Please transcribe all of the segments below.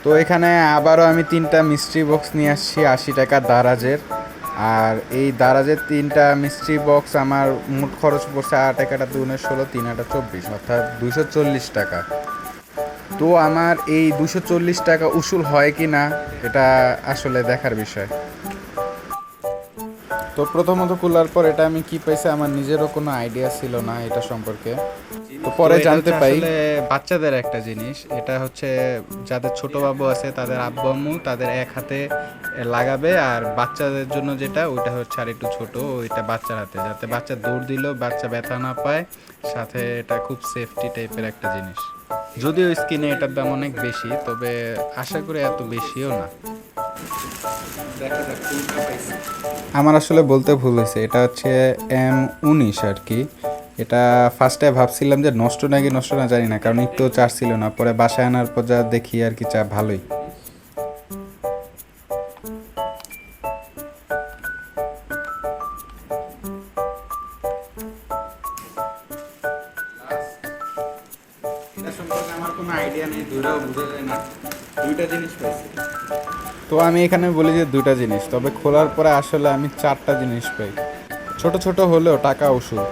তো এখানে আবারও আমি 3টা মিস্ট্রি বক্স নিয়ে আসছি 80 টাকা দারাজের। আর এই দারাজের 3টা মিস্ট্রি বক্স আমার মোট খরচ পড়ছে 8 টাকাটা 2 16 3 8 24, অর্থাৎ 240 টাকা। তো আমার এই 240 টাকা উসুল হয় কি না এটা আসলে দেখার বিষয়। তো প্রথমত খোলার পর এটা আমি কি পাইছি আমার নিজেরও কোনো আইডিয়া ছিল না এটা সম্পর্কে। তো পরে জানতে পাই আসলে বাচ্চাদের একটা জিনিস, এটা হচ্ছে যাদের ছোট বাবু আছে তাদের আব্বু আম্মু তাদের এক হাতে লাগাবে, আর বাচ্চাদের জন্য যেটা ওইটা হচ্ছে আর একটু ছোট, ওইটা বাচ্চার হাতে, যাতে বাচ্চা দৌড় দিলেও বাচ্চা ব্যথা না পায়, সাথে এটা খুব সেফটি টাইপের একটা জিনিস। যদিও স্কিনে এটার দাম অনেক বেশি, তবে আশা করি এত বেশিও না। আমার আসলে বলতে ভুল হয়েছে, এটা হচ্ছে M19 আর কি। এটা ফার্স্টে ভাবছিলাম যে নষ্ট নাকি নষ্ট না জানি না, কারণ একটু চার্জ ছিল না, পরে বাসায় আনার পর যা দেখি আর কি চা ভালোই। এটা সম্পর্কে আমার কোনো আইডিয়া নেই, দূরেও বোঝা যায় না। দুইটা জিনিস পাইছি। তো আমি এখানে বলি যে 2টা জিনিস, তবে খোলার পরে আসলে আমি 4টা জিনিস পাই। ছোট ছোট হলেও টাকা ওষুধ।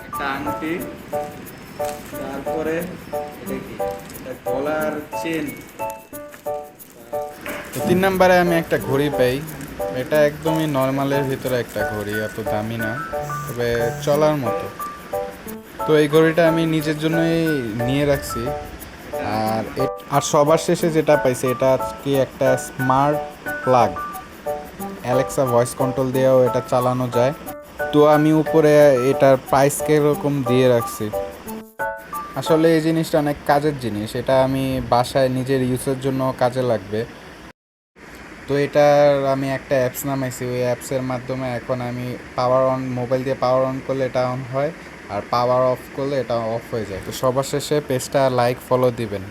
একটা আংটি, তারপরে এটা কি, এটা গলার চেন। তো 3 নম্বরে আমি একটা ঘড়ি পাই। এটা একদমই নর্মালের ভিতরে একটা ঘড়ি, এত দামি না, তবে চলার মতো। তো এই ঘড়িটা আমি নিজের জন্যই নিয়ে রাখছি। আর সবার শেষে যেটা পাইছি এটা কি একটা smart plug, Alexa voice control দিয়েও এটা চালানো যায়। তো আমি উপরে এটার প্রাইস কিরকম দিয়ে রাখছি। আসলে এই জিনিসটা অনেক কাজের জিনিস, এটা আমি বাসায় নিজের ইউজের জন্য কাজে লাগবে। তো এটার আমি একটা অ্যাপস নামাইছি, ওই অ্যাপসের মাধ্যমে এখন আমি পাওয়ার অন, মোবাইল দিয়ে পাওয়ার অন করলে এটা অন হয়, আর পাওয়ার অফ করলে এটা অফ হয়ে যায়। তো সবার শেষে পেজটা লাইক ফলো দিবেন।